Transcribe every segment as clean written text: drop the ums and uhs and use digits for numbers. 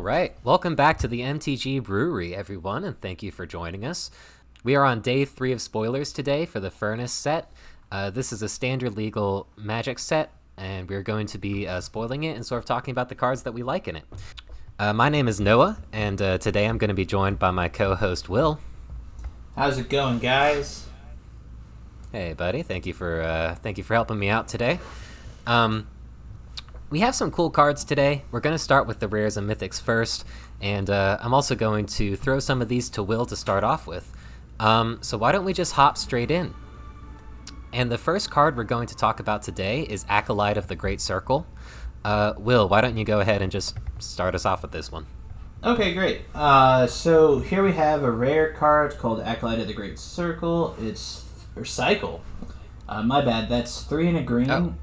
All right, welcome back to the MTG Brewery, everyone, and thank you for joining us. We are on day 3 of spoilers today for the Furnace set. This is a standard legal Magic set, and we're going to be spoiling it and sort of talking about the cards that we like in it. My name is Noah, and today I'm going to be joined by my co-host Will. How's it going, guys? Hey, buddy. Thank you for helping me out today. We have some cool cards today. We're going to start with the rares and mythics first, and I'm also going to throw some of these to Will to start off with. So why don't we just hop straight in? And the first card we're going to talk about today is Acolyte of the Great Circle. Will, why don't you go ahead and just start us off with this one? Okay, great. So here we have a rare card called Acolyte of the Great Circle. It's Cycle. My bad. That's 3 and a green. Oh.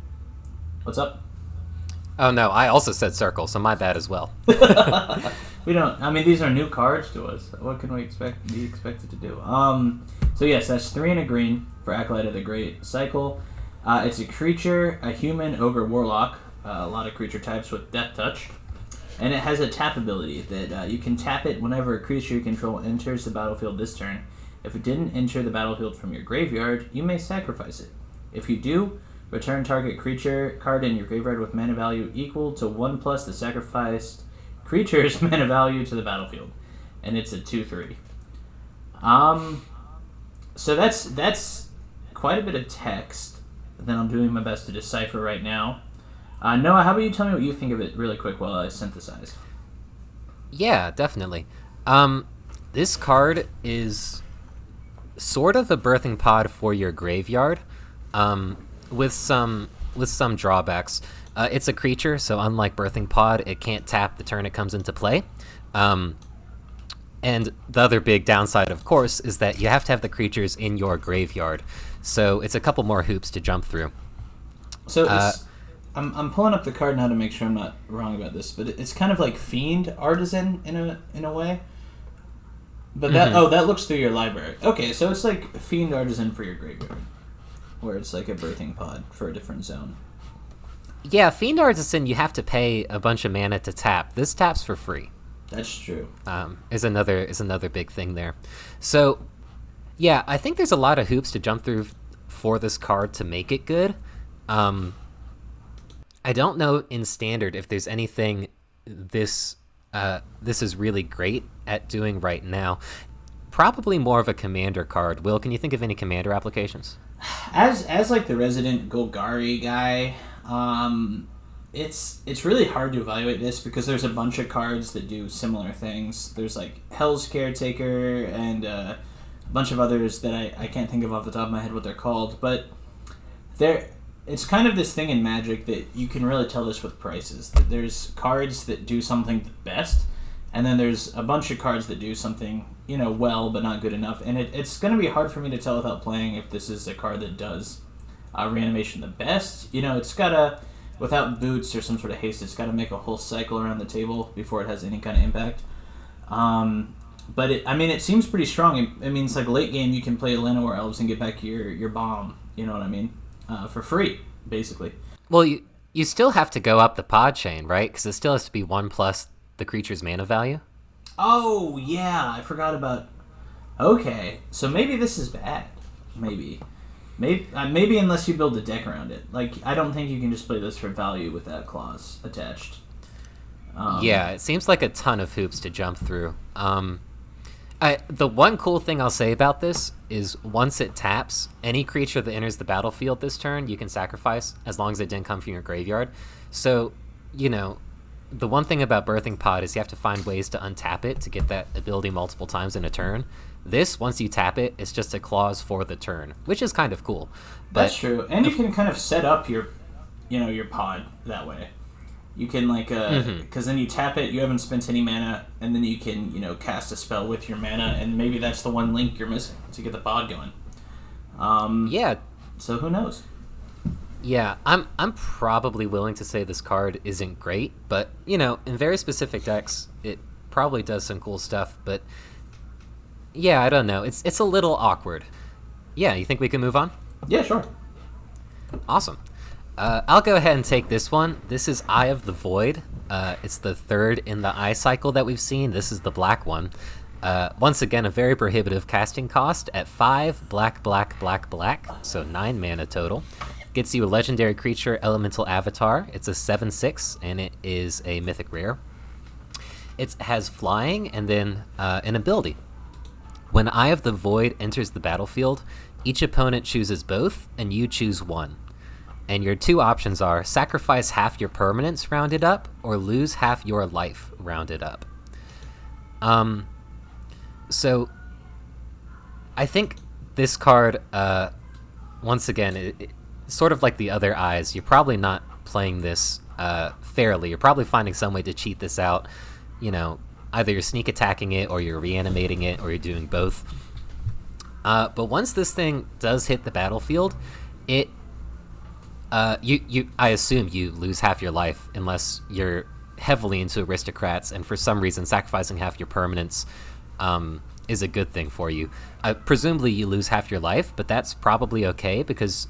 What's up? Oh no, I also said circle, so my bad as well. We don't. I mean, these are new cards to us. What can we be expected to do? So yes, that's 3 and a green for Acolyte of the Great Cycle. It's a creature, a human, ogre, warlock. A lot of creature types with Death Touch. And it has a tap ability that you can tap it whenever a creature you control enters the battlefield this turn. If it didn't enter the battlefield from your graveyard, you may sacrifice it. If you do, return target creature card in your graveyard with mana value equal to 1+ the sacrificed creature's mana value to the battlefield. And it's a 2/3. So that's quite a bit of text that I'm doing my best to decipher right now. Noah, how about you tell me what you think of it really quick while I synthesize? Yeah, definitely. This card is sort of a birthing pod for your graveyard, with some drawbacks. It's a creature, so unlike birthing pod, it can't tap the turn it comes into play. And the other big downside, of course, is that you have to have the creatures in your graveyard. So it's a couple more hoops to jump through. So I'm pulling up the card now to make sure I'm not wrong about this, but it's kind of like Fiend Artisan in a way. But that looks through your library. Okay, so it's like Fiend Artisan for your graveyard, where it's like a birthing pod for a different zone. Yeah, Fiend Artisan, you have to pay a bunch of mana to tap. This taps for free. That's true. Is another big thing there. So, yeah, I think there's a lot of hoops to jump through for this card to make it good. I don't know in Standard if there's anything this is really great at doing right now. Probably more of a commander card. Will, can you think of any commander applications? As like the resident Golgari guy, it's really hard to evaluate this because there's a bunch of cards that do similar things. There's like Hell's Caretaker and a bunch of others that I can't think of off the top of my head what they're called, but it's kind of this thing in Magic that you can really tell this with prices. That there's cards that do something the best, and then there's a bunch of cards that do something, well, but not good enough. And it's going to be hard for me to tell without playing if this is a card that does reanimation the best. It's got to, without boots or some sort of haste, it's got to make a whole cycle around the table before it has any kind of impact. But it seems pretty strong. It means like late game you can play Llanowar Elves and get back your bomb. You know what I mean? For free, basically. Well, you still have to go up the pod chain, right? Because it still has to be 1+ the creature's mana value. Oh, yeah, I forgot about... Okay, so maybe this is bad. Maybe unless you build a deck around it. Like, I don't think you can just play this for value with that clause attached. Yeah, it seems like a ton of hoops to jump through. The one cool thing I'll say about this is once it taps, any creature that enters the battlefield this turn, you can sacrifice as long as it didn't come from your graveyard. So, the one thing about Birthing Pod is you have to find ways to untap it to get that ability multiple times in a turn. This, once you tap it, it's just a clause for the turn, which is kind of cool. But that's true. And you can kind of set up your pod that way. You can, because then you tap it, you haven't spent any mana, and then you can, cast a spell with your mana, and maybe that's the one link you're missing to get the pod going. Yeah. So who knows? Yeah, I'm probably willing to say this card isn't great, but, in very specific decks, it probably does some cool stuff, but, yeah, I don't know. It's a little awkward. Yeah, you think we can move on? Yeah, sure. Awesome. I'll go ahead and take this one. This is Eye of the Void. It's the third in the Eye cycle that we've seen. This is the black one. Once again, a very prohibitive casting cost at 5 black, black, black, black, so 9 mana total. Gets you a legendary creature, Elemental Avatar. It's a 7/6, and it is a mythic rare. It has flying and then an ability. When Eye of the Void enters the battlefield, each opponent chooses both, and you choose one. And your two options are sacrifice half your permanents rounded up, or lose half your life rounded up. So I think this card, once again, sort of like the other Eyes, you're probably not playing this fairly. You're probably finding some way to cheat this out. You know, either you're sneak attacking it, or you're reanimating it, or you're doing both. But once this thing does hit the battlefield, it I assume you lose half your life unless you're heavily into aristocrats, and for some reason sacrificing half your permanents is a good thing for you. Presumably you lose half your life, but that's probably okay, because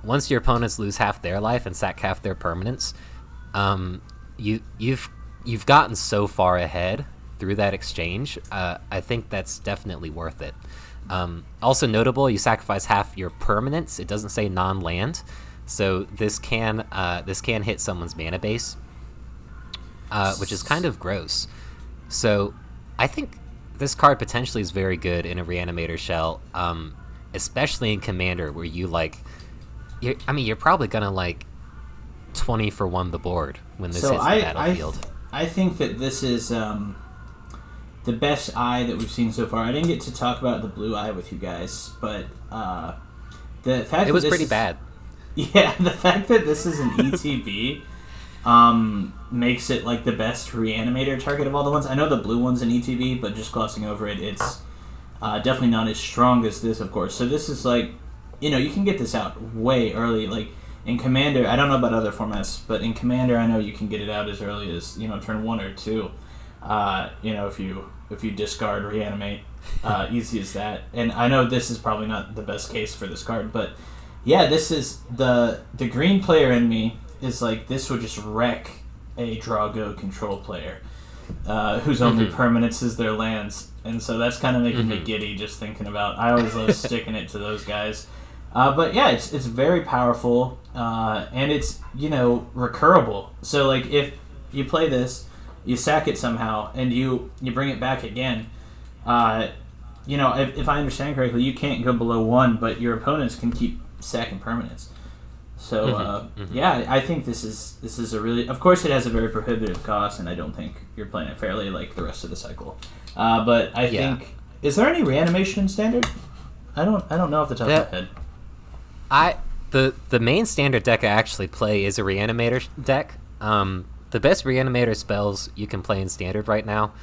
once your opponents lose half their life and sack half their permanents, you've gotten so far ahead through that exchange. I think that's definitely worth it. Also notable, you sacrifice half your permanents. It doesn't say non-land, so this can hit someone's mana base, which is kind of gross. So I think this card potentially is very good in a Reanimator shell, especially in Commander, where you're probably gonna 20 for 1 the board when this hits the battlefield. I think that this is the best Eye that we've seen so far. I didn't get to talk about the blue Eye with you guys, but the fact it was pretty bad. Yeah, the fact that this is an ETB makes it the best Reanimator target of all the ones. I know the blue one's an ETB, but just glossing over it, it's definitely not as strong as this, of course. So this is you can get this out way early. In Commander, I don't know about other formats, but in Commander, I know you can get it out as early as turn 1 or 2. If you discard Reanimate, easy as that. And I know this is probably not the best case for this card, but yeah, this is the green player in me is this would just wreck a draw-go control player whose only permanence is their lands, and so that's kind of making me giddy just thinking about. I always love sticking it to those guys. But yeah, it's very powerful, and it's recurable. So if you play this, you sack it somehow, and you bring it back again. If I understand correctly, you can't go below 1, but your opponents can keep sacking permanents. So yeah, I think this is a really. Of course, it has a very prohibitive cost, and I don't think you're playing it fairly like the rest of the cycle. But I think, is there any reanimation in Standard? I don't know off the top of my head. The main Standard deck I actually play is a Reanimator deck. The best Reanimator spells you can play in Standard right now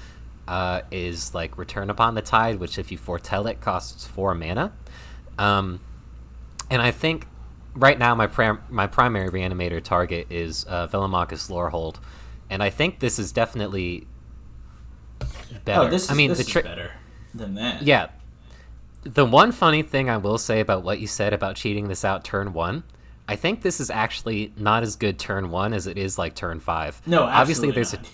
is Return Upon the Tide, which if you foretell it costs 4 mana. And I think right now my primary Reanimator target is Velomachus Lorehold, and I think this is definitely better. This is better than that. Yeah. The one funny thing I will say about what you said about cheating this out turn 1, I think this is actually not as good turn 1 as it is turn 5. No, obviously there's not.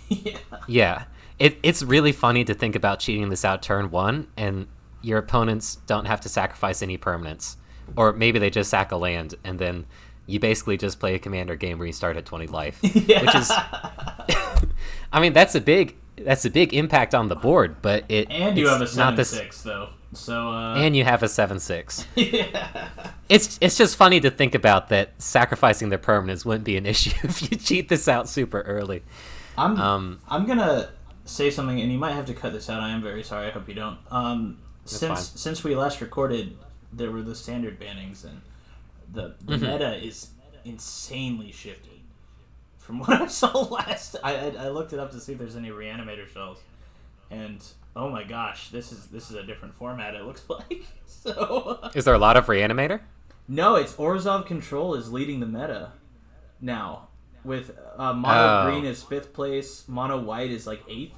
Yeah. It's really funny to think about cheating this out turn 1, and your opponents don't have to sacrifice any permanents. Or maybe they just sack a land, and then you basically just play a Commander game where you start at 20 life. Yeah. Which is... I mean, that's a big impact on the board, but and you have a 7/6 though. So and you have a 7/6. Yeah. It's just funny to think about that sacrificing their permanents wouldn't be an issue if you cheat this out super early. I'm gonna say something, and you might have to cut this out. I am very sorry. I hope you don't. Since we last recorded, there were the Standard bannings, and the meta is insanely shifted. From what I saw last, I looked it up to see if there's any Reanimator shells, and oh my gosh, this is a different format. It looks like. So is there a lot of Reanimator? No, it's Orzhov Control is leading the meta now, with mono green is 5th place, mono white is 8th,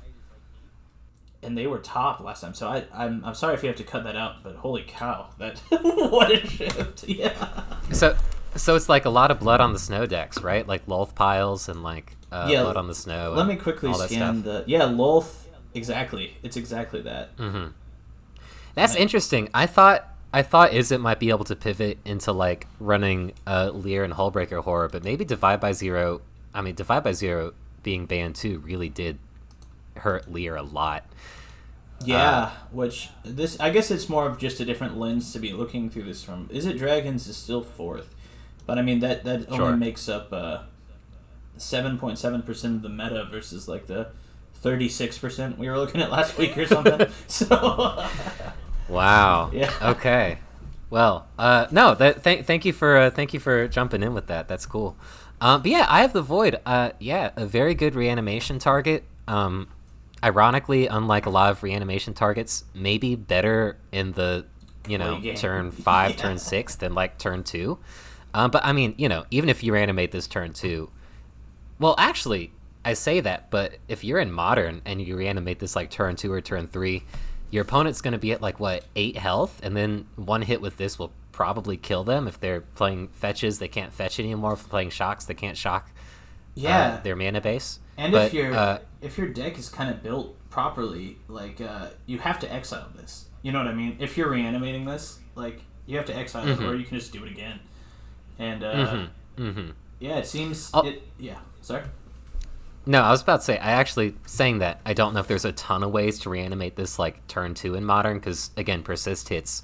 and they were top last time. So I'm sorry if you have to cut that out, but holy cow, that what a shift! Yeah. So it's like a lot of blood on the snow decks, right? Like Lolth piles and like Yeah, blood on the snow. let And me quickly all that scan stuff. Lolth. Exactly, it's exactly that. That's interesting. I thought Izzet might be able to pivot into like running Lear and Hullbreaker Horror, but maybe Divide by Zero. I mean, Divide by Zero being banned too really did hurt Lear a lot. Yeah, which this I guess it's more of just a different lens to be looking through this from. Is it Dragons is still fourth, but I mean that Sure. only makes up 7.7% of the meta versus like the 36% we were looking at last week or something. So Wow. yeah, Okay. Well, no. Thank you for jumping in with that. That's cool. But yeah, I have the Void. Yeah, a very good reanimation target. Ironically, unlike a lot of reanimation targets, maybe better in the Late game. turn 5, Yeah. turn 6 than like turn 2. But I mean, even if you reanimate this turn 2, well, actually, I say that, but if you're in Modern and you reanimate this like turn 2 or turn 3, your opponent's going to be at like what 8 health, and then one hit with this will probably kill them. If they're playing fetches, they can't fetch anymore. If they're playing shocks, they can't shock Yeah, their mana base. and But if your deck is kind of built properly, like you have to exile this. You know what I mean? If you're reanimating this, like you have to exile it, or you can just do it again. And yeah, it seems it. Yeah, sorry. No, I was about to say, I actually saying that I don't know if there's a ton of ways to reanimate this like turn 2 in Modern, because again, persist hits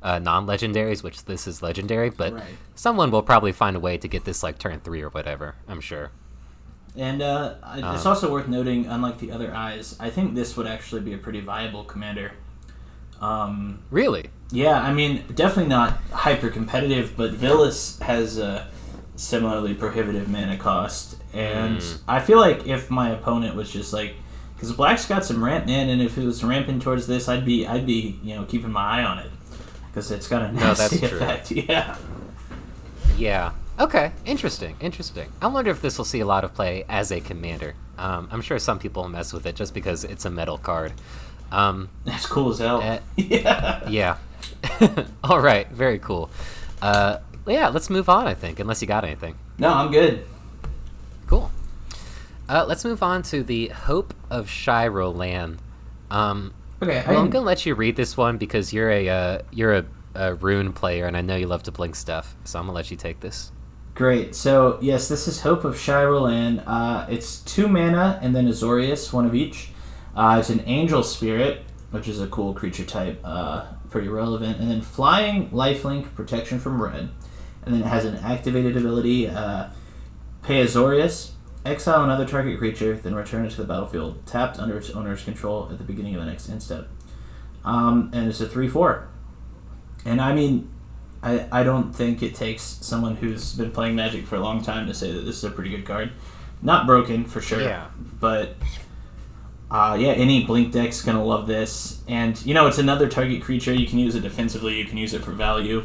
non-legendaries, which this is legendary, but Right. someone will probably find a way to get this like turn 3 or whatever, I'm sure. And it's also worth noting, unlike the other eyes, I think this would actually be a pretty viable commander. Really? Yeah, I mean, definitely not hyper competitive, but Villas has a similarly prohibitive mana cost, and I feel like if my opponent was just like, because Black's got some ramp in, and if it was ramping towards this, I'd be keeping my eye on it because it's got a nasty that's true. effect. Yeah. Yeah. Okay. Interesting. I wonder if this will see a lot of play as a commander. I'm sure some people will mess with it just because it's a metal card. That's cool as hell. Yeah. Yeah. All right. Very cool. Yeah, let's move on, I think, unless you got anything. No, I'm good. Cool. Let's move on to the Hope of Shiro Land. Okay. Well, I'm gonna let you read this one because you're a rune player, and I know you love to blink stuff, so I'm gonna let you take this. Great. So, yes, this is Hope of Shiro Land. It's 2 mana and then Azorius, one of each. It's an Angel Spirit, which is a cool creature type, pretty relevant. And then Flying, Lifelink, Protection from Red. And then it has an activated ability, Pay Azorius, exile another target creature, then return it to the battlefield, tapped under its owner's control at the beginning of the next end step. And it's a 3/4. And I mean, I don't think it takes someone who's been playing Magic for a long time to say that this is a pretty good card. Not broken, for sure. Yeah. But, yeah, any Blink deck's going to love this. And, it's another target creature. You can use it defensively. You can use it for value.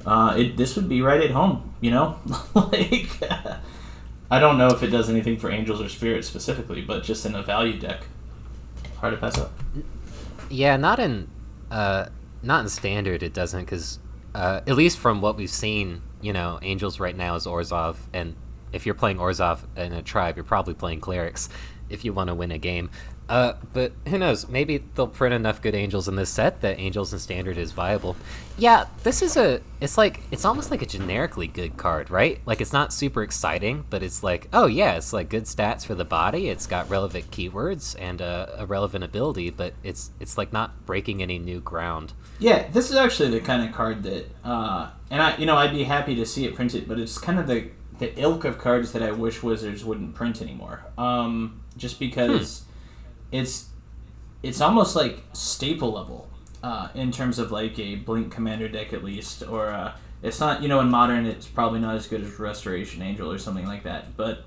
This would be right at home, Like, I don't know if it does anything for Angels or Spirits specifically, but just in a value deck. Hard to pass up. Yeah, not in Standard it doesn't, because at least from what we've seen, Angels right now is Orzhov, and if you're playing Orzhov in a tribe, you're probably playing Clerics if you want to win a game. But who knows? Maybe they'll print enough good Angels in this set that Angels in Standard is viable. Yeah, this is it's almost like a generically good card, right? Like, it's not super exciting, but it's like, oh yeah, it's like good stats for the body. It's got relevant keywords and a relevant ability, but it's like not breaking any new ground. Yeah, this is actually the kind of card that, and I'd be happy to see it printed, but it's kind of the ilk of cards that I wish Wizards wouldn't print anymore. Just because it's almost like staple level in terms of like a Blink Commander deck at least, or it's not, in Modern it's probably not as good as Restoration Angel or something like that, but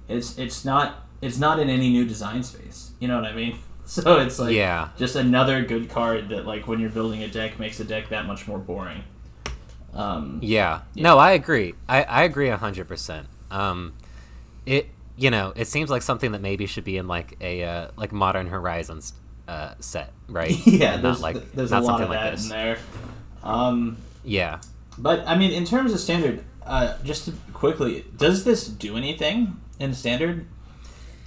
it's not in any new design space. You know what I mean? So it's like just another good card that, like, when you're building a deck, makes the deck that much more boring. Yeah. No, I agree. I agree 100%. It seems like something that maybe should be in like a like Modern Horizons set, right? Yeah, there's a lot of that in there. Yeah. But I mean, in terms of Standard, just to quickly, does this do anything in Standard?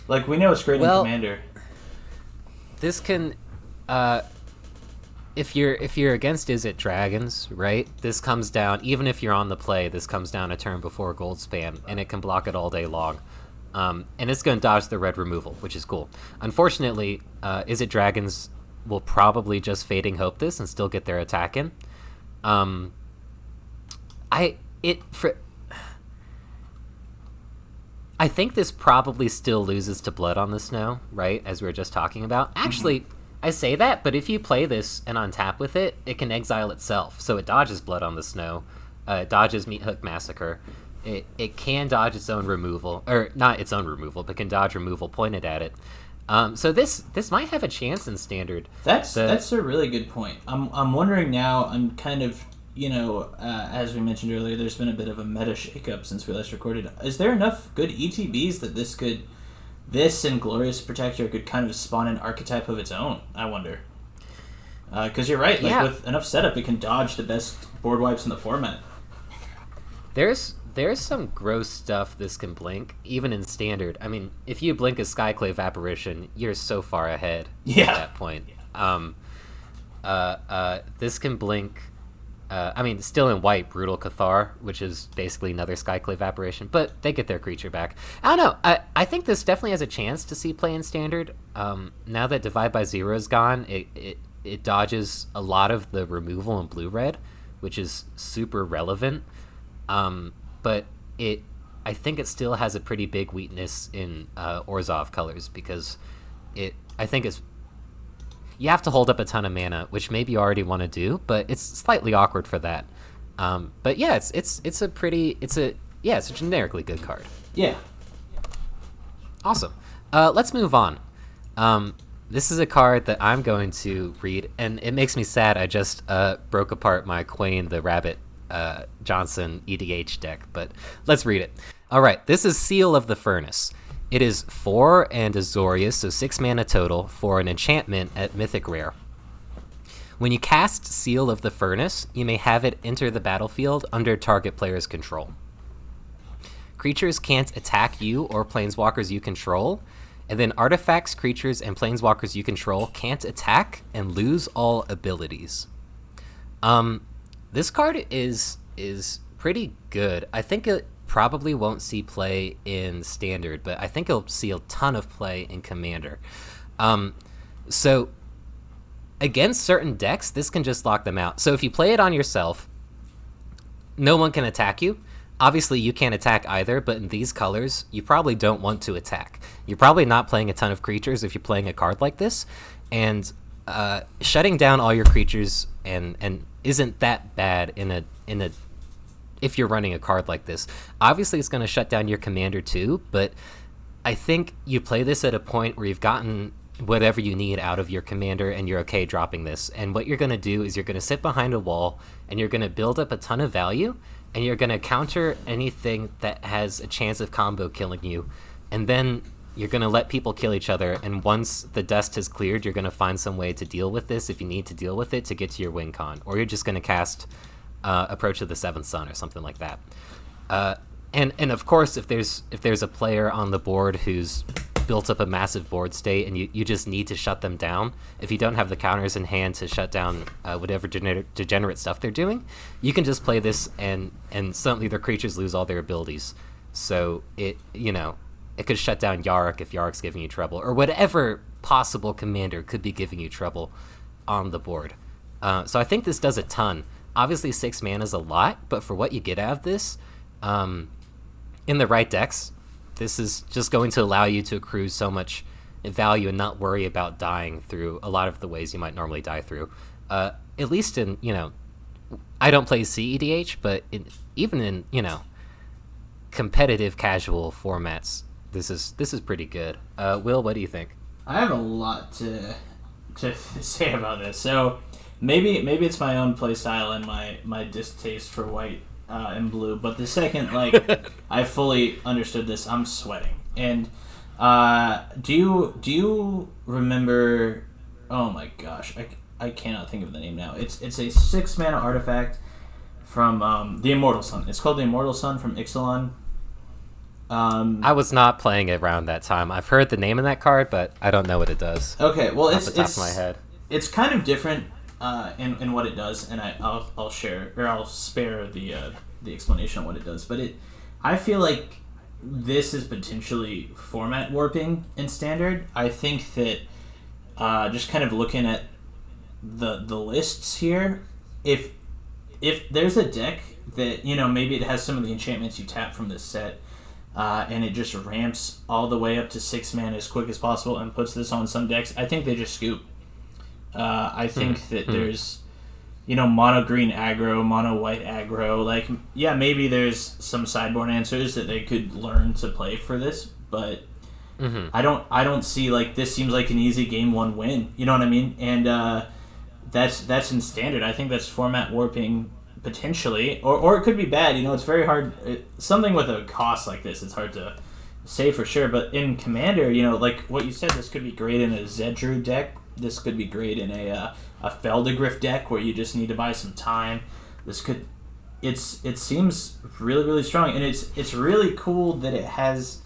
Like, we know it's great in Commander. This can, if you're against Is It Dragons, right? This comes down, even if you're on the play, this comes down a turn before Gold Spam, and it can block it all day long. And it's going to dodge the red removal, which is cool. Unfortunately, Is It Dragons will probably just Fading Hope this and still get their attack in. I think this probably still loses to Blood on the Snow, right? As we were just talking about. Actually, I say that, but if you play this and untap with it, it can exile itself. So it dodges Blood on the Snow, it dodges Meat Hook Massacre. It can dodge its own removal, or not its own removal, but can dodge removal pointed at it. So this might have a chance in Standard. That's a really good point. I'm wondering now. I'm kind of, as we mentioned earlier, there's been a bit of a meta shakeup since we last recorded. Is there enough good ETBs that this and Glorious Protector could kind of spawn an archetype of its own? I wonder. Because you're right. Like, with enough setup, it can dodge the best board wipes in the format. There's some gross stuff this can blink, even in Standard. I mean, if you blink a Skyclave Apparition, you're so far ahead at that point. This can blink... still in white, Brutal Cathar, which is basically another Skyclave Apparition, but they get their creature back. I don't know. I think this definitely has a chance to see play in Standard. Now that Divide by Zero is gone, it dodges a lot of the removal in blue-red, which is super relevant. But I think it still has a pretty big weakness in Orzhov colors, because I think it's... You have to hold up a ton of mana, which maybe you already want to do, but it's slightly awkward for that. But yeah, it's a generically good card. Yeah. Awesome. Let's move on. This is a card that I'm going to read, and it makes me sad. I just broke apart my Quain the Rabbit Johnson EDH deck, but let's read it. All right, this is Seal of the Furnace. It is 4 and Azorius, so 6 mana total, for an enchantment at Mythic Rare. When you cast Seal of the Furnace, you may have it enter the battlefield under target player's control. Creatures can't attack you or planeswalkers you control, and then artifacts, creatures, and planeswalkers you control can't attack and lose all abilities. This card is pretty good. I think it probably won't see play in Standard, but I think it'll see a ton of play in Commander. So against certain decks, this can just lock them out. So if you play it on yourself, no one can attack you. Obviously, you can't attack either, but in these colors, you probably don't want to attack. You're probably not playing a ton of creatures if you're playing a card like this, and shutting down all your creatures and isn't that bad in a if you're running a card like this. Obviously, it's going to shut down your commander too, but I think you play this at a point where you've gotten whatever you need out of your commander and you're okay dropping this. And what you're going to do is you're going to sit behind a wall and you're going to build up a ton of value, and you're going to counter anything that has a chance of combo killing you. And then you're going to let people kill each other, and once the dust has cleared, you're going to find some way to deal with this if you need to deal with it to get to your win con. Or you're just going to cast Approach of the Seventh Sun or something like that. And of course, if there's a player on the board who's built up a massive board state and you just need to shut them down, if you don't have the counters in hand to shut down whatever degenerate stuff they're doing, you can just play this and suddenly their creatures lose all their abilities. So it could shut down Yarok if Yarok's giving you trouble, or whatever possible commander could be giving you trouble on the board. So I think this does a ton. Obviously 6 mana is a lot, but for what you get out of this, in the right decks, this is just going to allow you to accrue so much value and not worry about dying through a lot of the ways you might normally die through. At least in, I don't play CEDH, but even in, competitive casual formats, this is pretty good. Will, what do you think? I have a lot to say about this. So maybe it's my own play style and my distaste for white and blue, but the second I fully understood this, I'm sweating. And do you remember? Oh my gosh, I cannot think of the name now. It's a 6 mana artifact from the Immortal Sun. It's called the Immortal Sun from Ixalan. I was not playing it around that time. I've heard the name of that card, but I don't know what it does. Okay, well, off the top of my head. It's kind of different in what it does, and I'll share, or I'll spare the explanation on what it does. But I feel like this is potentially format warping in Standard. I think that just kind of looking at the lists here, if there's a deck that, maybe it has some of the enchantments you tap from this set, and it just ramps all the way up to 6 mana as quick as possible and puts this on some decks, I think they just scoop. I think that there's, mono green aggro, mono white aggro. Like, yeah, maybe there's some sideboard answers that they could learn to play for this, but I don't see, like, this seems like an easy game 1 win. You know what I mean? And that's in Standard. I think that's format warping potentially, or it could be bad. It's very hard. Something with a cost like this, it's hard to say for sure. But in Commander, like what you said, this could be great in a Zedru deck. This could be great in a Feldigriff deck where you just need to buy some time. It seems really, really strong, and it's really cool that it has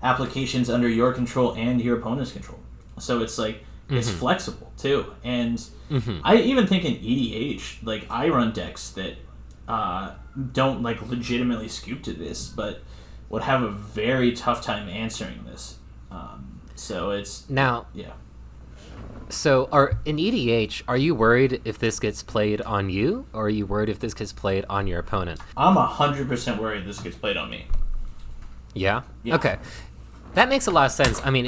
applications under your control and your opponent's control. So it's like it's flexible too, and I even think in EDH, like, I run decks that don't like legitimately scoop to this, but would have a very tough time answering this. So it's now, yeah. So, in EDH, are you worried if this gets played on you, or are you worried if this gets played on your opponent? I'm 100% worried this gets played on me. Yeah? Okay. That makes a lot of sense. I mean,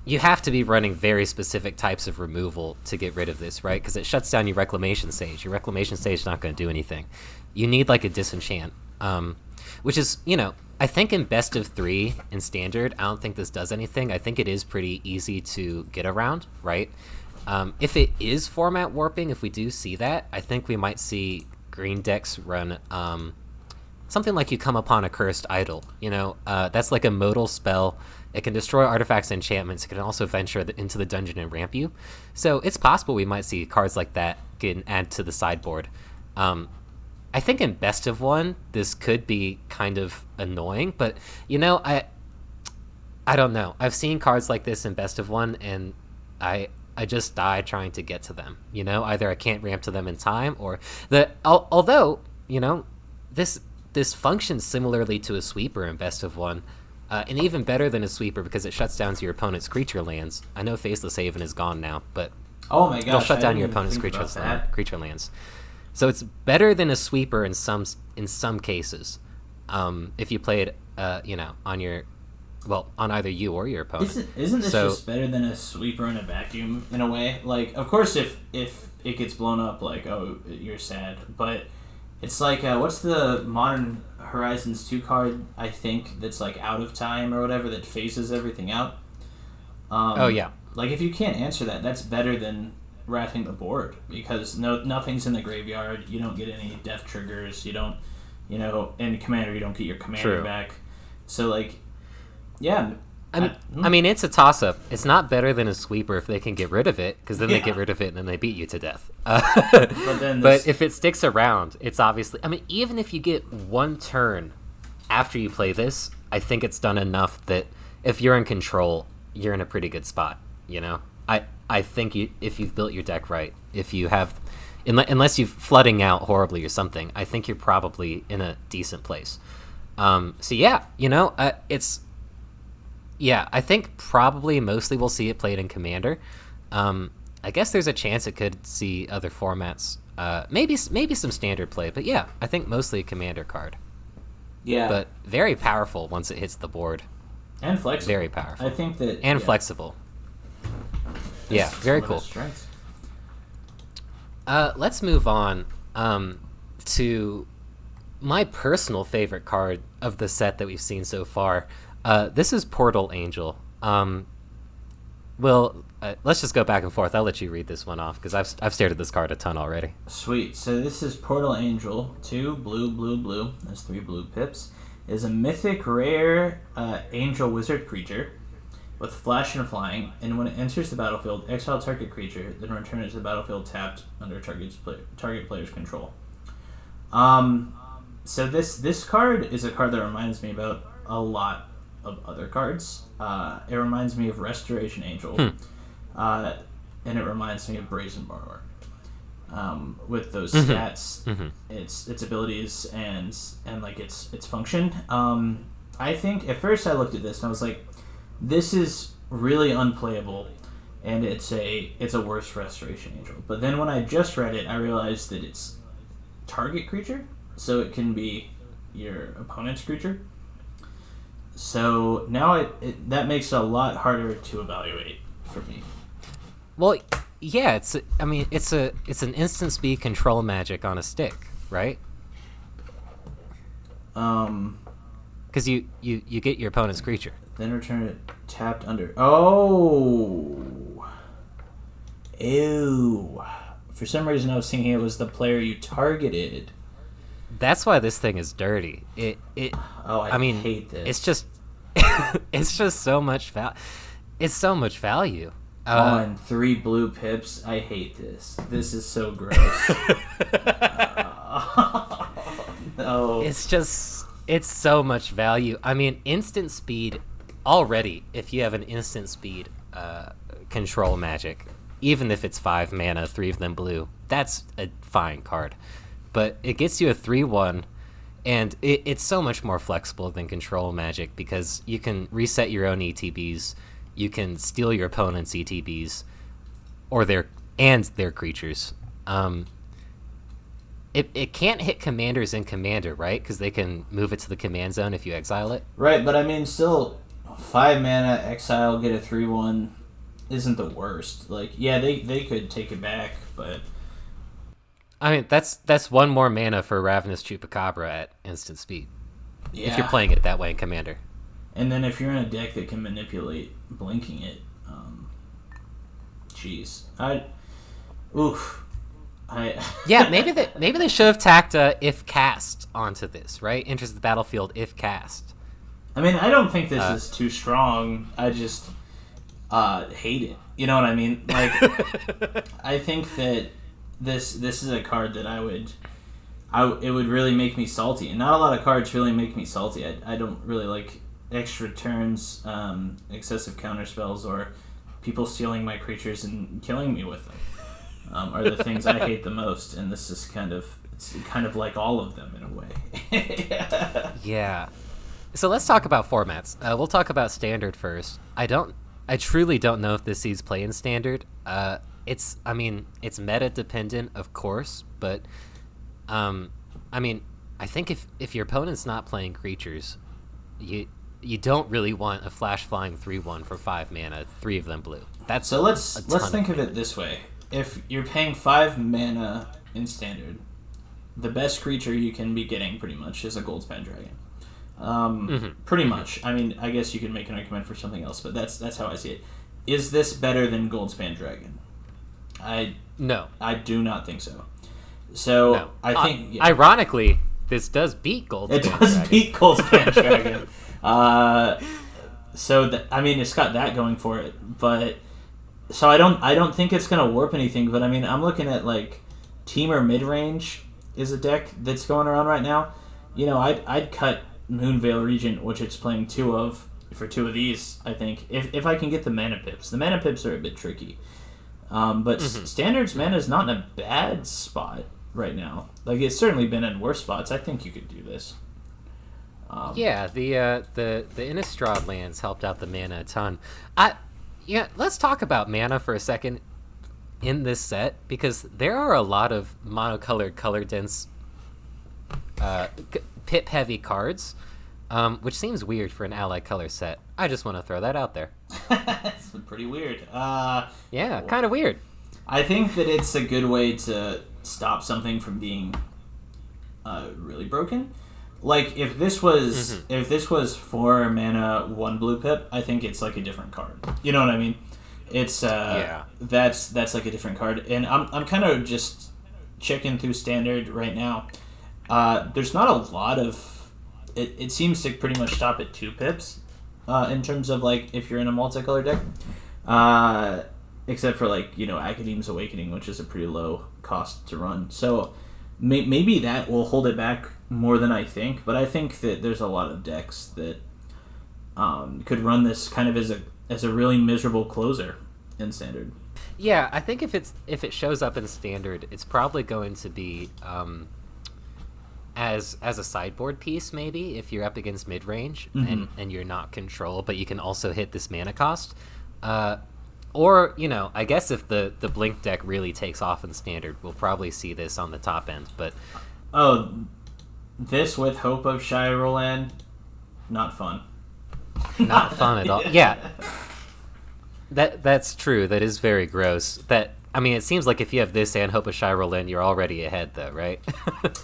you have to be running very specific types of removal to get rid of this, right? Because it shuts down your Reclamation Sage. Your Reclamation Sage is not going to do anything. You need, like, a Disenchant, which is, I think in best of 3 in Standard, I don't think this does anything. I think it is pretty easy to get around, right? If it is format warping, if we do see that, I think we might see green decks run something like you come upon a Cursed Idol. That's like a modal spell. It can destroy artifacts and enchantments. It can also venture into the dungeon and ramp you. So it's possible we might see cards like that get added to the sideboard. I think in best of 1, this could be kind of annoying, but I don't know. I've seen cards like this in best of 1, and I just die trying to get to them. Either I can't ramp to them in time, or although this functions similarly to a sweeper in best of 1, and even better than a sweeper because it shuts down your opponent's creature lands. I know Faceless Haven is gone now, but oh my gosh, it'll shut down your opponent's creature lands. So it's better than a sweeper in some cases, if you play it, on either you or your opponent. Isn't this just better than a sweeper in a vacuum in a way? Like, of course, if it gets blown up, like, oh, you're sad. But it's like, what's the Modern Horizons 2 card, I think, that's like Out of Time or whatever, that phases everything out? Oh yeah. Like, if you can't answer that, that's better than wrathing the board, because nothing's in the graveyard. You don't get any death triggers. You don't, in Commander, you don't get your commander back. So, like, yeah. I mean, it's a toss-up. It's not better than a sweeper if they can get rid of it, because then they get rid of it and then they beat you to death. But if it sticks around, it's obviously... I mean, even if you get 1 turn after you play this, I think it's done enough that if you're in control, you're in a pretty good spot, I think if you've built your deck right, if you have, unless you're flooding out horribly or something, I think you're probably in a decent place. So yeah, I think probably mostly we'll see it played in Commander. I guess there's a chance it could see other formats, maybe some Standard play, but yeah, I think mostly a Commander card. Yeah, but very powerful once it hits the board. And flexible. Very powerful. I think that flexible. Yeah, very cool. Let's move on to my personal favorite card of the set that we've seen so far. This is Portal Angel. Let's just go back and forth. I'll let you read this one off because I've stared at this card a ton already. Sweet. So this is Portal Angel. 2 blue, blue, blue. That's 3 blue pips. Is a mythic rare angel wizard creature with flash and flying, and when it enters the battlefield, exile target creature, then return it to the battlefield tapped under target player's control. So this card is a card that reminds me about a lot of other cards. It reminds me of Restoration Angel, and it reminds me of Brazen Borrower. With those stats, its abilities, and like its function. I think at first I looked at this and I was like, this is really unplayable, and it's a worse Restoration Angel. But then when I just read it, I realized that it's target creature, so it can be your opponent's creature. So now that makes it a lot harder to evaluate for me. Well, yeah, it's an instant speed control magic on a stick, right? Because you get your opponent's creature. Then return it tapped under. Oh. Ew. For some reason I was thinking it was the player you targeted. That's why this thing is dirty. I mean, hate this. It's just it's just so much it's so much value. And 3 blue pips. I hate this. This is so gross. No. It's so much value. I mean, instant speed already, if you have an instant speed control magic, even if it's 5 mana, 3 of them blue, that's a fine card. But it gets you a 3/1, and it's so much more flexible than control magic because you can reset your own ETBs, you can steal your opponent's ETBs, or their creatures. It can't hit commanders in Commander, right? Because they can move it to the command zone if you exile it. Right, but I mean, still, 5 mana, exile, get a 3/1 isn't the worst. Like, yeah, they could take it back, but... I mean, that's 1 more mana for Ravenous Chupacabra at instant speed. Yeah. If you're playing it that way in Commander. And then if you're in a deck that can manipulate blinking it, jeez. Yeah, maybe they should have tacked if cast onto this, right? Enters the battlefield if cast. I mean, I don't think this is too strong. I just hate it. You know what I mean? Like, I think that this is a card that it would really make me salty, and not a lot of cards really make me salty. I don't really like extra turns, excessive counter spells, or people stealing my creatures and killing me with them. Are the things I hate the most, and this is kind of like all of them in a way. Yeah. So let's talk about formats. We'll talk about Standard first. I truly don't know if this sees play in Standard. It's meta dependent, of course, but I think if your opponent's not playing creatures, you don't really want a flash flying 3/1 for 5 mana, 3 of them blue. Let's think of it this way. If you're paying 5 mana in Standard, the best creature you can be getting pretty much is a Goldspan Dragon. Pretty much. I mean, I guess you can make an argument for something else, but that's how I see it. Is this better than Goldspan Dragon? No. I do not think so. So no. I think ironically, this does beat Goldspan Dragon. It does beat Goldspan Dragon. It's got that going for it, but so I don't think it's gonna warp anything. But I mean, I'm looking at like Teamer Midrange is a deck that's going around right now. You know, I'd cut Moonveil Regent, which it's playing 2 of, for 2 of these. I think if I can get the mana pips. The mana pips are a bit tricky. But Standard's mana is not in a bad spot right now. Like, it's certainly been in worse spots. I think you could do this. The Innistrad lands helped out the mana a ton. Let's talk about mana for a second in this set, because there are a lot of monocolored, color-dense, pip-heavy cards, which seems weird for an allied color set. I just want to throw that out there. It's pretty weird. Kind of weird. I think that it's a good way to stop something from being really broken. Like, if this was 4 mana, 1 blue pip, I think it's like a different card. You know what I mean? It's that's like a different card. And I'm kind of just checking through Standard right now. There's not a lot of it seems to pretty much stop at 2 pips in terms of, like, if you're in a multicolor deck, except for, like, you know, Academ's Awakening, which is a pretty low cost to run. So maybe that will hold it back more than I think. But I think that there's a lot of decks that could run this kind of as a really miserable closer in Standard. Yeah, I think if it shows up in Standard, it's probably going to be as a sideboard piece, maybe, if you're up against mid-range and you're not control, but you can also hit this mana cost. Or, I guess if the Blink deck really takes off in Standard, we'll probably see this on the top end. But this with Hope of Shire Roland, not fun. Not fun at all. Yeah. That's true. That is very gross. It seems like if you have this and Hope of Shire Roland, you're already ahead, though, right?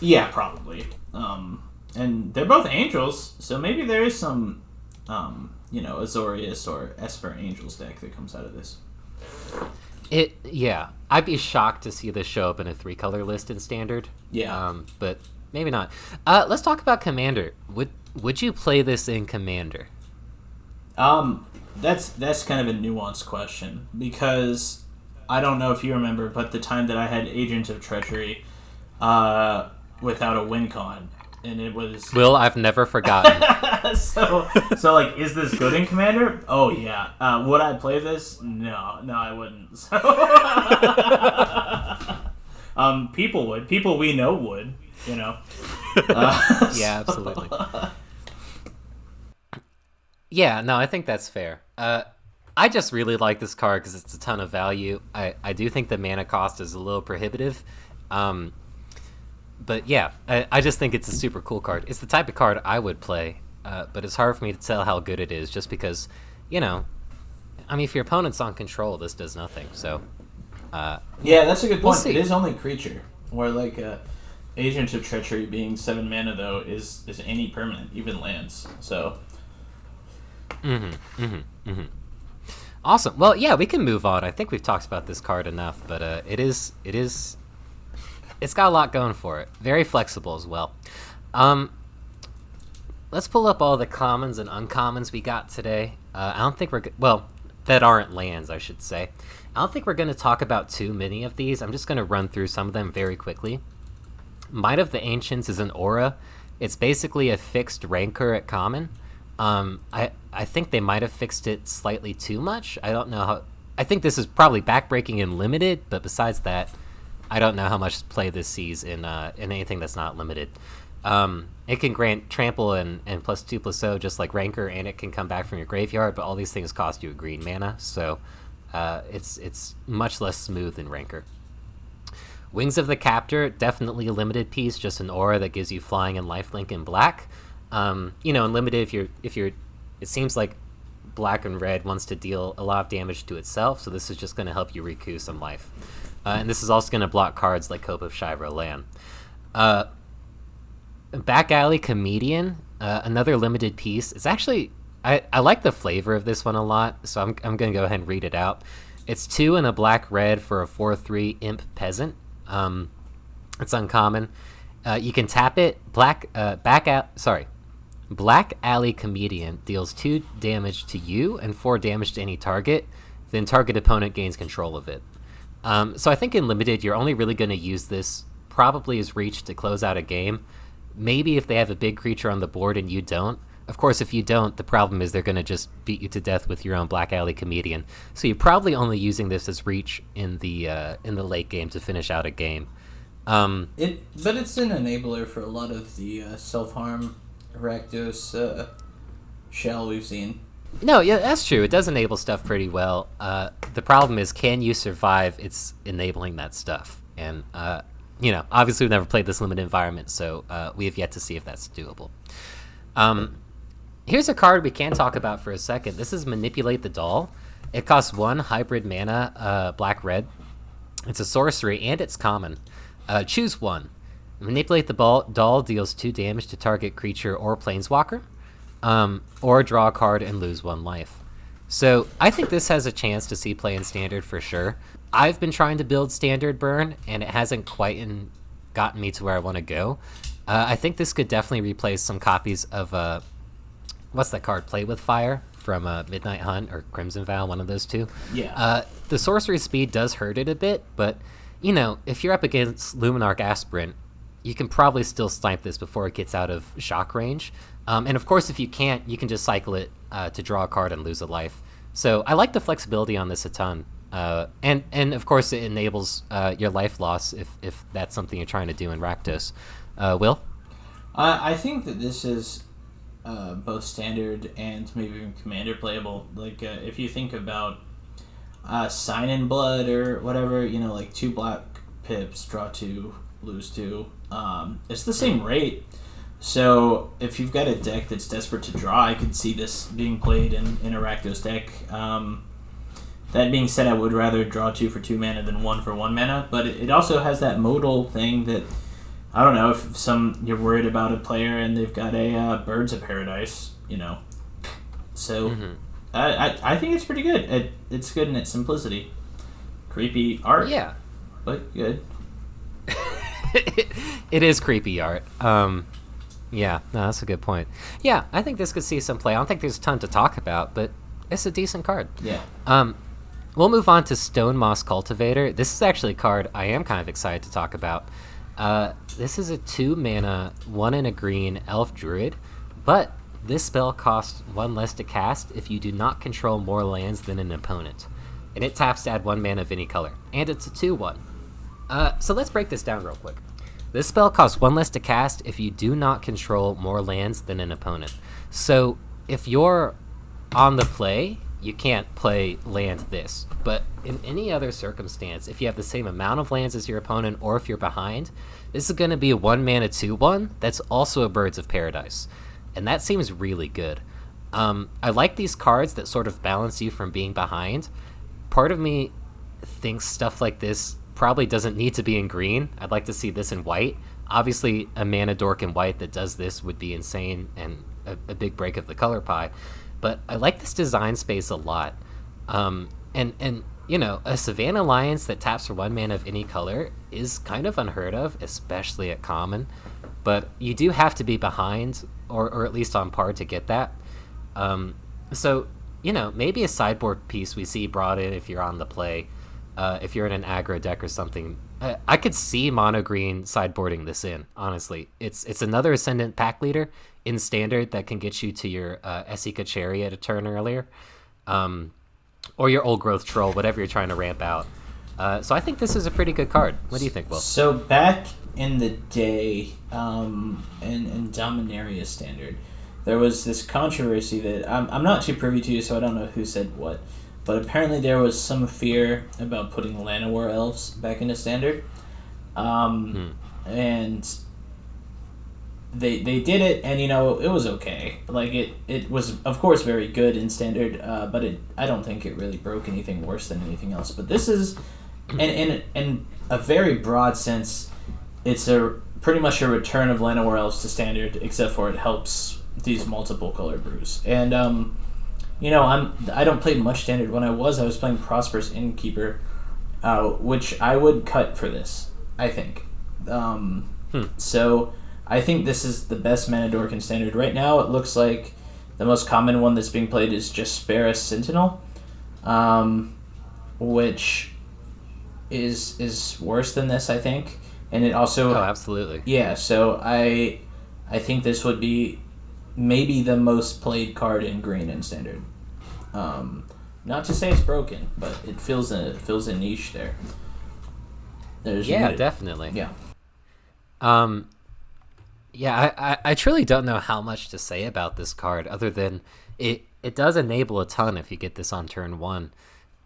Yeah, probably. And they're both angels, so maybe there is some, Azorius or Esper Angels deck that comes out of this. I'd be shocked to see this show up in a 3-color list in Standard. Yeah. But maybe not. Let's talk about Commander. Would you play this in Commander? That's kind of a nuanced question, because I don't know if you remember, but the time that I had Agent of Treachery without a win con, and it was... Will, I've never forgotten. so like, is this good in Commander? Oh, yeah. Would I play this? No, I wouldn't. So people would. People we know would, Yeah, absolutely. Yeah, no, I think that's fair. I just really like this card because it's a ton of value. I do think the mana cost is a little prohibitive. But yeah, I just think it's a super cool card. It's the type of card I would play, but it's hard for me to tell how good it is just because, if your opponent's on control, this does nothing. So, yeah, that's a good point. We'll it is only creature, where like Agent of Treachery being 7 mana though is any permanent, even lands. So. Awesome. Well, yeah, we can move on. I think we've talked about this card enough, but it's got a lot going for it. Very flexible as well. Let's pull up all the commons and uncommons we got today. I don't think that aren't lands, I should say. I don't think we're going to talk about too many of these. I'm just going to run through some of them very quickly. Might of the Ancients is an aura. It's basically a fixed rancor at common. I think they might have fixed it slightly too much. I don't know how... I think this is probably backbreaking and limited, but besides that, I don't know how much play this sees in anything that's not limited. It can grant trample and +2/+0 just like Rancor, and it can come back from your graveyard, but all these things cost you a green mana, so it's much less smooth than Rancor. Wings of the Captor, definitely a limited piece, just an aura that gives you flying and lifelink in black. In limited, if you're, it seems like black and red wants to deal a lot of damage to itself, so this is just going to help you recoup some life. And this is also going to block cards like Hope of Shire Land. Back Alley Comedian, another limited piece. It's actually, I like the flavor of this one a lot, so I'm going to go ahead and read it out. It's 2 and a black-red for a 4/3 Imp Peasant. It's uncommon. You can tap it. Black Alley Comedian deals 2 damage to you and 4 damage to any target. Then target opponent gains control of it. So I think in limited, you're only really going to use this probably as reach to close out a game. Maybe if they have a big creature on the board and you don't. Of course, if you don't, the problem is they're going to just beat you to death with your own Black Alley Comedian. So you're probably only using this as reach in the late game to finish out a game. But it's an enabler for a lot of the self-harm Rakdos shell we've seen. No, yeah, that's true. It does enable stuff pretty well. The problem is, can you survive its enabling that stuff? And, obviously we've never played this limited environment, so we have yet to see if that's doable. Here's a card we can talk about for a second. This is Manipulate the Doll. It costs 1 hybrid mana, black-red. It's a sorcery, and it's common. Choose one. Manipulate the doll deals 2 damage to target creature or planeswalker, or draw a card and lose 1 life. So I think this has a chance to see play in Standard for sure. I've been trying to build Standard Burn, and it hasn't quite gotten me to where I want to go. I think this could definitely replace some copies of, what's that card? Play with Fire from Midnight Hunt or Crimson Vow, one of those two. Yeah. The sorcery speed does hurt it a bit, but, if you're up against Luminarch Aspirant, you can probably still snipe this before it gets out of shock range. And of course, if you can't, you can just cycle it to draw a card and lose a life. So I like the flexibility on this a ton. And of course, it enables your life loss if that's something you're trying to do in Rakdos. Will? I think that this is both standard and maybe even commander playable. Like, if you think about Sign in Blood or whatever, like 2 black pips, draw 2, lose 2. It's the same rate. So if you've got a deck that's desperate to draw, I could see this being played in a Rakdos deck. That being said, I would rather draw 2 for 2 mana than 1 for 1 mana, but it also has that modal thing that, I don't know, if you're worried about a player and they've got a Birds of Paradise, So I think it's pretty good. It's good in its simplicity. Creepy art. Yeah. But good. It is creepy art. Yeah, no, that's a good point. Yeah, I think this could see some play. I don't think there's a ton to talk about, but it's a decent card. Yeah. We'll move on to Stone Moss Cultivator. This is actually a card I am kind of excited to talk about. This is a 2 mana, 1 and a green elf druid, but this spell costs 1 less to cast if you do not control more lands than an opponent. And it taps to add 1 mana of any color. And it's a 2/1. So let's break this down real quick. This spell costs 1 less to cast if you do not control more lands than an opponent. So if you're on the play, you can't play land this. But in any other circumstance, if you have the same amount of lands as your opponent, or if you're behind, this is going to be a 1 mana 2/1 that's also a Birds of Paradise. And that seems really good. I like these cards that sort of balance you from being behind. Part of me thinks stuff like this probably doesn't need to be in green. I'd like to see this in white. Obviously, a mana dork in white that does this would be insane and a big break of the color pie. But I like this design space a lot. And a Savannah Alliance that taps for 1 mana of any color is kind of unheard of, especially at common. But you do have to be behind, or at least on par to get that. So, maybe a sideboard piece we see brought in if you're on the play. If you're in an aggro deck or something. I could see mono green sideboarding this in, honestly. It's another Ascendant pack leader in Standard that can get you to your Esika Chariot a turn earlier. Or your Old Growth Troll, whatever you're trying to ramp out. So I think this is a pretty good card. What do you think, Will? So back in the day, in Dominaria Standard, there was this controversy that I'm not too privy to, so I don't know who said what. But apparently there was some fear about putting Llanowar elves back into Standard. And they did it, and it was okay. Like, it was, of course, very good in Standard, but I don't think it really broke anything worse than anything else. But this is, in a very broad sense, it's pretty much a return of Llanowar elves to Standard, except for it helps these multiple color brews. And I don't play much Standard. When I was playing Prosperous Innkeeper, which I would cut for this, I think. So I think this is the best mana dork in Standard. Right now, it looks like the most common one that's being played is just Sparus Sentinel, which is worse than this, I think. And it also... Oh, absolutely. Yeah, so I think this would be maybe the most played card in green in Standard. Not to say it's broken, but it fills a niche there. Definitely. Yeah. I truly don't know how much to say about this card other than it does enable a ton if you get this on turn 1.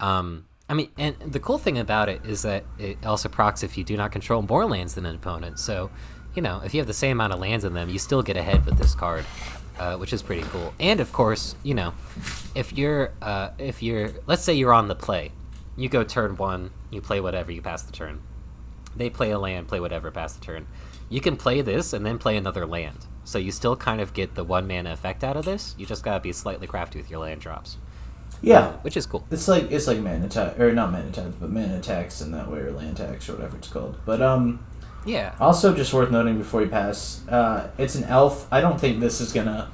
And the cool thing about it is that it also procs if you do not control more lands than an opponent. So, if you have the same amount of lands in them, you still get ahead with this card, which is pretty cool. And of course, if you're let's say you're on the play, you go turn 1, you play whatever, you pass the turn. They play a land, play whatever, pass the turn. You can play this and then play another land. So you still kind of get the 1 mana effect out of this. You just gotta be slightly crafty with your land drops. Yeah, which is cool. It's like mana attack, or not mana attacks, but mana attacks in that way, or land attacks, or whatever it's called. But yeah. Also, just worth noting before you pass, it's an elf. I don't think this is gonna,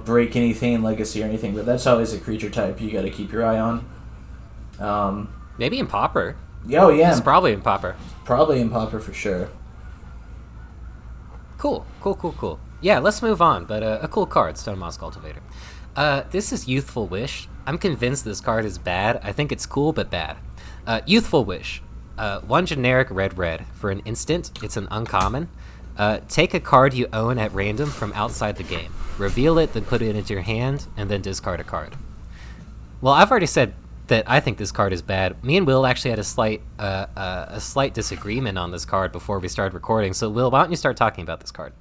break anything in Legacy or anything. But that's always a creature type you got to keep your eye on. Maybe in Pauper. Oh yeah, it's probably in Pauper. Probably in Pauper for sure. Cool. Yeah, let's move on, but a cool card, Stone Moss Cultivator. This is Youthful Wish. I'm convinced this card is bad. I think it's cool, but bad. Youthful Wish. One generic red. For an instant, it's an uncommon. Take a card you own at random from outside the game. Reveal it, then put it into your hand, and then discard a card. Well, I've already said that I think this card is bad. Me and Will actually had a slight disagreement on this card before we started recording. So, Will, why don't you start talking about this card?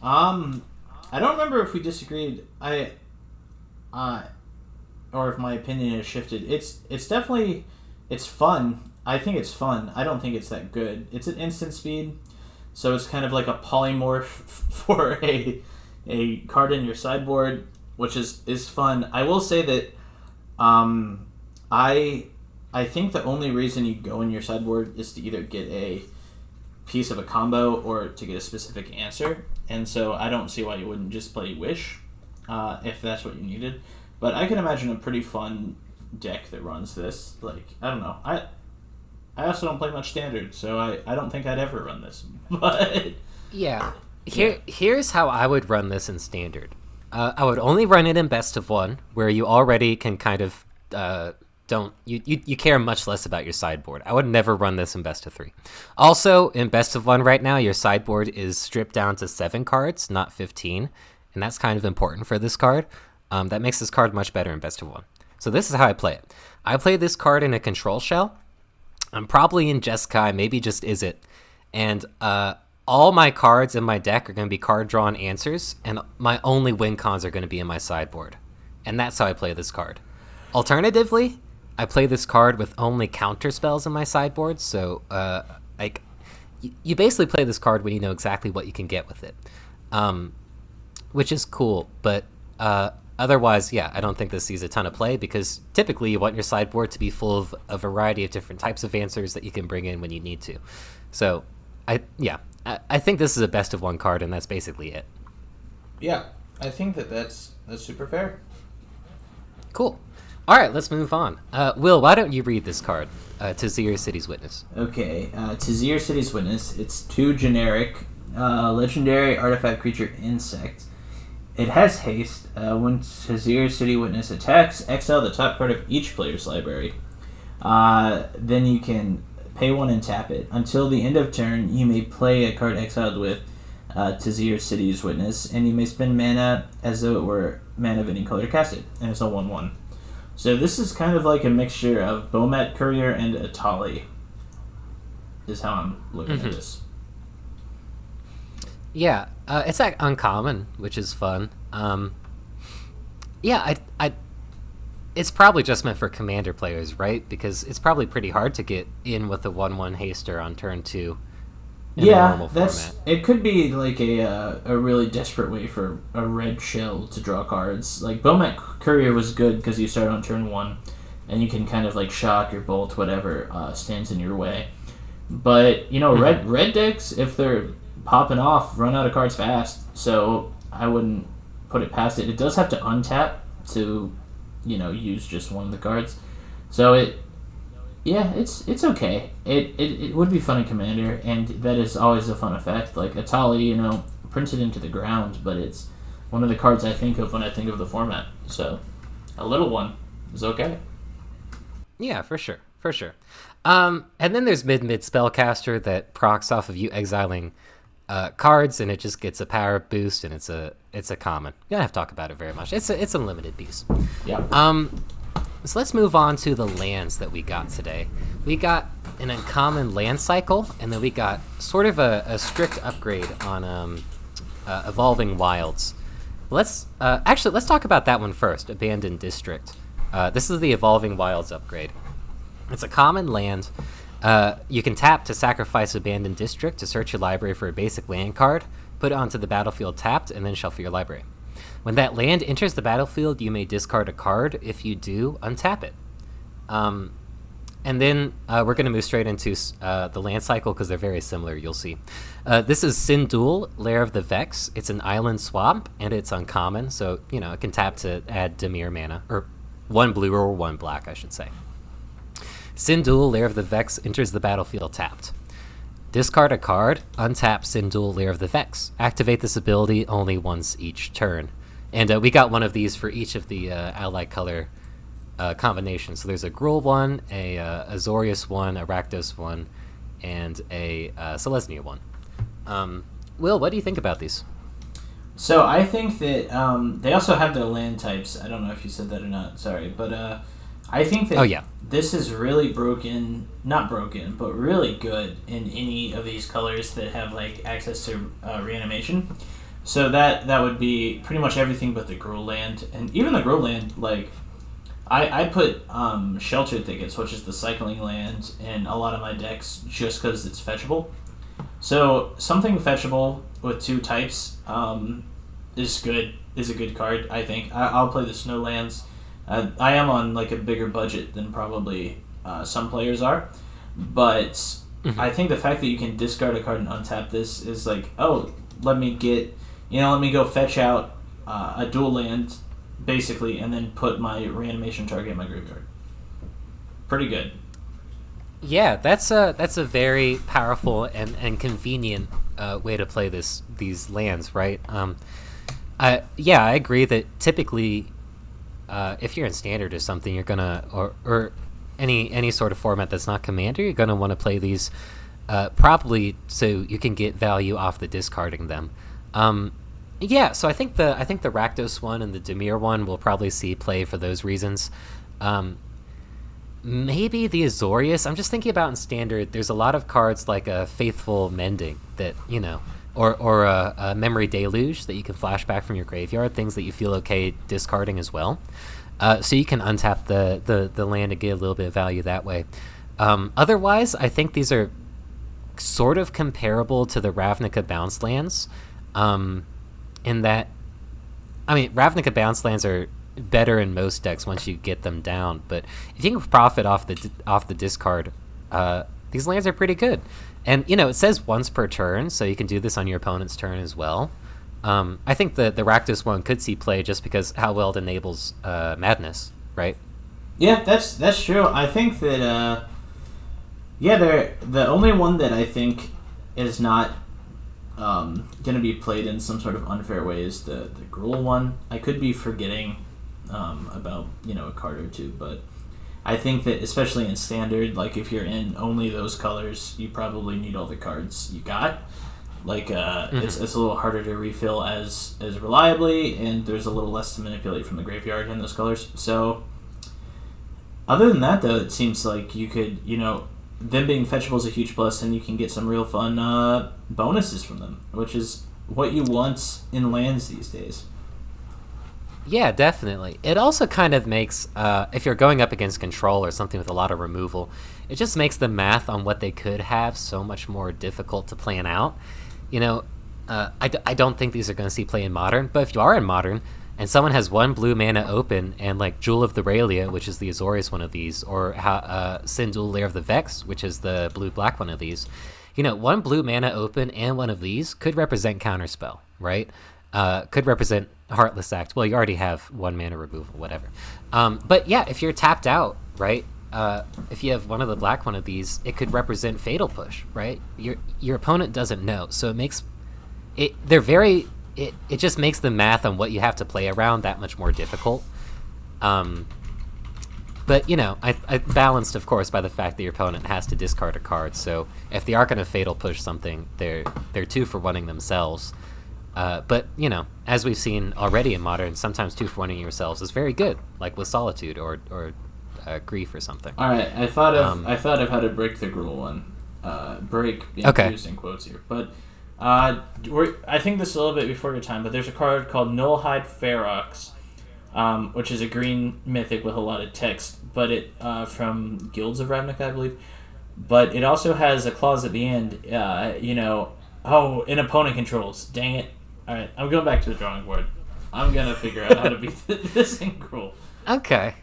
I don't remember if we disagreed. Or if my opinion has shifted. It's definitely, it's fun. I think it's fun. I don't think it's that good. It's an instant speed, so it's kind of like a polymorph for a card in your sideboard, which is fun. I will say that, I think the only reason you go in your sideboard is to either get a piece of a combo or to get a specific answer, and so I don't see why you wouldn't just play Wish, if that's what you needed. But I can imagine a pretty fun deck that runs this. Like, I don't know. I also don't play much Standard, so I don't think I'd ever run this. But yeah, here's how I would run this in Standard. I would only run it in Best of One, where you already can kind of you care much less about your sideboard. I would never run this in Best of Three. Also, in Best of One right now, your sideboard is stripped down to 7 cards, not 15, and that's kind of important for this card. That makes this card much better in Best of One. So this is how I play it. I play this card in a control shell. I'm probably in Jeskai, maybe just Izzet. And all my cards in my deck are going to be card-drawn answers, and my only win cons are going to be in my sideboard. And that's how I play this card. Alternatively, I play this card with only counter spells in my sideboard, so you basically play this card when you know exactly what you can get with it. Which is cool, but otherwise, yeah, I don't think this sees a ton of play, because typically you want your sideboard to be full of a variety of different types of answers that you can bring in when you need to. So, I think this is a Best of One card, and that's basically it. Yeah, I think that's super fair. Cool. All right, let's move on. Will, why don't you read this card, Tazir City's Witness? Okay, Tazir City's Witness. It's 2 generic, legendary artifact creature insect. It has haste. When Tazir City Witness attacks, exile the top card of each player's library. Then you can pay 1 and tap it. Until the end of turn, you may play a card exiled with Tazir City's Witness, and you may spend mana as though it were mana of any color casted, and it's a 1/1. So this is kind of like a mixture of Bomat Courier and Atali, is how I'm looking at this. Yeah, it's like uncommon, which is fun. Yeah, it's probably just meant for commander players, right? Because it's probably pretty hard to get in with a 1/1 haster on turn 2 in a normal format. It could be like a really desperate way for a red shell to draw cards. Like Bomat Courier was good because you start on turn 1, and you can kind of like shock or bolt whatever stands in your way. But red decks, if they're popping off, run out of cards fast, so I wouldn't put it past it. It does have to untap to, use just one of the cards. So it's okay. It would be fun in Commander, and that is always a fun effect. Like Atali, printed into the ground, but it's one of the cards I think of when I think of the format. So a little one is okay. Yeah, for sure. And then there's mid spellcaster that procs off of you exiling cards, and it just gets a power boost, and it's a common. You don't have to talk about it very much. It's a limited piece. Yeah. So let's move on to the lands that we got today. We got an uncommon land cycle, and then we got sort of a strict upgrade on Evolving Wilds. Let's talk about that one first. Abandoned District. This is the Evolving Wilds upgrade. It's a common land. You can tap to sacrifice Abandoned District to search your library for a basic land card, put it onto the battlefield tapped, and then shuffle your library. When that land enters the battlefield, you may discard a card. If you do, untap it. And then we're going to move straight into the land cycle because they're very similar, you'll see. This is Sindul, Lair of the Vex. It's an island swamp, and it's uncommon, so it can tap to add Dimir mana, or 1 blue or 1 black, I should say. Sindul, Lair of the Vex, enters the battlefield tapped. Discard a card, untap Sinduel Lair of the Vex. Activate this ability only once each turn. And we got one of these for each of the ally color combinations. So there's a Gruul one, a Azorius one, a Rakdos one, and a Selesnya one. Will, what do you think about these? So I think that they also have their land types. I don't know if you said that or not. Sorry, but I think that this is really not broken, but really good in any of these colors that have like access to reanimation. So that would be pretty much everything but the Gruul land, and even the Gruul land. Like I put Shelter Thickets, which is the cycling land, in a lot of my decks just because it's fetchable. So something fetchable with 2 types is a good card. I think I'll play the Snowlands. I am on like a bigger budget than probably some players are, but I think the fact that you can discard a card and untap this is like, oh, let me go fetch out a dual land, basically, and then put my reanimation target in my graveyard. Pretty good. Yeah, that's a very powerful and convenient way to play these lands, right? I agree that typically, if you're in Standard or something, you're gonna or any sort of format that's not Commander, you're gonna want to play these probably so you can get value off the discarding them. So I think the Rakdos one and the Dimir one will probably see play for those reasons. Maybe the Azorius. I'm just thinking about in Standard, there's a lot of cards like a Faithful Mending that, or a Memory Deluge that you can flash back from your graveyard, things that you feel okay discarding as well. So you can untap the land and get a little bit of value that way. Otherwise, I think these are sort of comparable to the Ravnica bounce lands, in that, Ravnica bounce lands are better in most decks once you get them down, but if you can profit off the discard, these lands are pretty good. And it says once per turn, so you can do this on your opponent's turn as well. I think the Rakdos one could see play just because how well it enables Madness, right? Yeah, that's true. I think that they're the only one that I think is not going to be played in some sort of unfair way is the Gruul one. I could be forgetting about a card or two, but I think that especially in Standard, like if you're in only those colors, you probably need all the cards you got. Like it's a little harder to refill as reliably, and there's a little less to manipulate from the graveyard in those colors. So other than that, though, it seems like you could them being fetchable is a huge plus, and you can get some real fun bonuses from them, which is what you want in lands these days. Yeah, definitely. It also kind of makes, if you're going up against Control or something with a lot of removal, it just makes the math on what they could have so much more difficult to plan out. I don't think these are going to see play in Modern, but if you are in Modern, and someone has 1 blue mana open, and like Jewel of the Raelia, which is the Azorius one of these, or Sinduel Lair of the Vex, which is the blue-black one of these, 1 blue mana open and one of these could represent Counterspell, right? Could represent Heartless Act. Well, you already have 1 mana removal, whatever. But yeah, if you're tapped out, right? If you have one of the black one of these, it could represent Fatal Push, right? Your opponent doesn't know, so it makes it. It just makes the math on what you have to play around that much more difficult. But I balanced, of course, by the fact that your opponent has to discard a card. So if they are going to Fatal Push something, they're 2 for 1ing themselves. But as we've seen already in Modern, sometimes 2 for 1ing yourselves is very good, like with Solitude or Grief or something. All right, I thought of how to break the Gruul one. Break being used in quotes here, but I think this is a little bit before your time. But there's a card called Nullhide Ferox, which is a green mythic with a lot of text, but it from Guilds of Ravnica, I believe. But it also has a clause at the end. An opponent controls. Dang it. Alright, I'm going back to the drawing board. I'm going to figure out how to beat this in Gruul. Okay.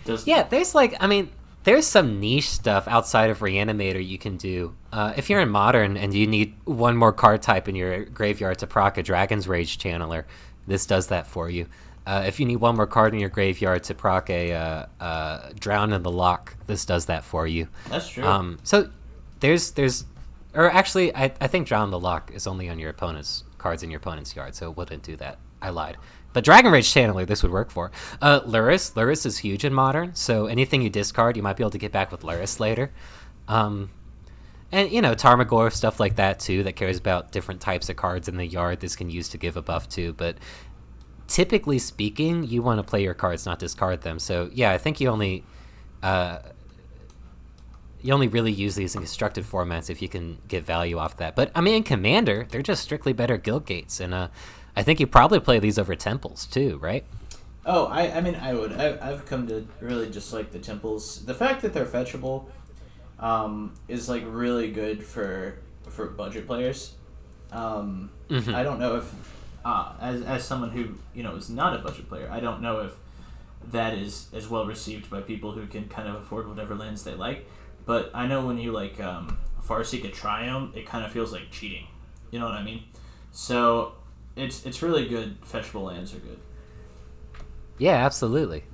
There's some niche stuff outside of Reanimator you can do. If you're in Modern and you need 1 more card type in your graveyard to proc a Dragon's Rage Channeler, this does that for you. If you need 1 more card in your graveyard to proc a Drown in the Loch, this does that for you. That's true. So there's Or actually, I think Drown the Lock is only on your opponent's cards in your opponent's yard, so it wouldn't do that. I lied. But Dragon Rage Channeler, this would work for. Luris is huge in Modern, so anything you discard, you might be able to get back with Luris later. And, Tarmogoyf, stuff like that, too, that cares about different types of cards in the yard this can use to give a buff to. But typically speaking, you want to play your cards, not discard them. So, yeah, I think you only really use these in constructed formats if you can get value off that. But, I mean, in Commander, they're just strictly better guild gates, and I think you probably play these over temples, too, right? Oh, I mean, I would. I've come to really just like the temples. The fact that they're fetchable is, like, really good for budget players. I don't know if, as someone who, is not a budget player, I don't know if that is as well received by people who can kind of afford whatever lands they like. But I know when you, like, Farseek a Triome, it kind of feels like cheating. You know what I mean? So, it's really good. Fetchable lands are good. Yeah, absolutely.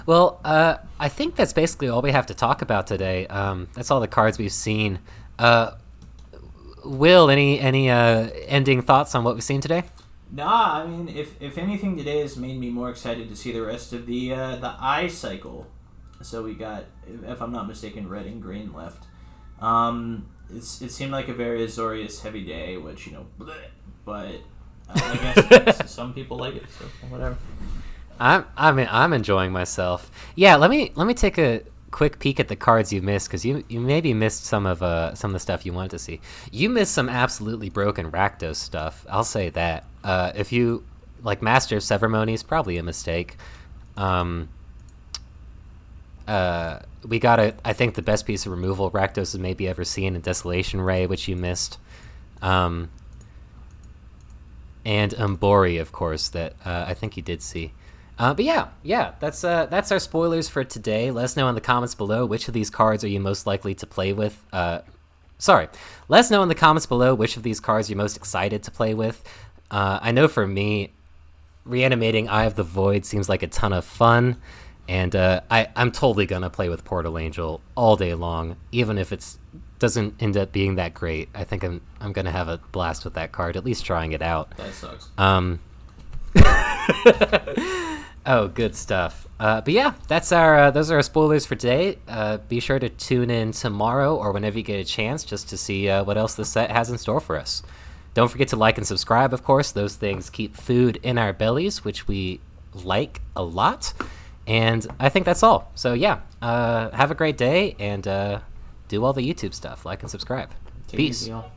Well, I think that's basically all we have to talk about today. That's all the cards we've seen. Will, any ending thoughts on what we've seen today? Nah, I mean, if anything today has made me more excited to see the rest of the eye cycle. So we got, if I'm not mistaken, red and green left. It seemed like a very Azorius heavy day, which, bleh, but I guess some people like it, so whatever. I'm enjoying myself. Yeah, let me take a quick peek at the cards you missed, because you maybe missed some of the stuff you wanted to see. You missed some absolutely broken Rakdos stuff. I'll say that. If you like Master of Ceremony, is probably a mistake. We got I think the best piece of removal Rakdos has maybe ever seen in Desolation Ray, which you missed. And Umbori, of course, that I think you did see. But yeah, that's our spoilers for today. Let us know in the comments below which of these cards are you most likely to play with. Let us know in the comments below which of these cards you're most excited to play with. I know for me, reanimating Eye of the Void seems like a ton of fun. And I'm totally going to play with Portal Angel all day long, even if it doesn't end up being that great. I think I'm going to have a blast with that card, at least trying it out. That sucks. Oh, good stuff. But yeah, those are our spoilers for today. Be sure to tune in tomorrow or whenever you get a chance just to see what else the set has in store for us. Don't forget to like and subscribe, of course. Those things keep food in our bellies, which we like a lot. And I think that's all. So yeah, have a great day and do all the YouTube stuff. Like and subscribe. Take it Peace. easy, y'all.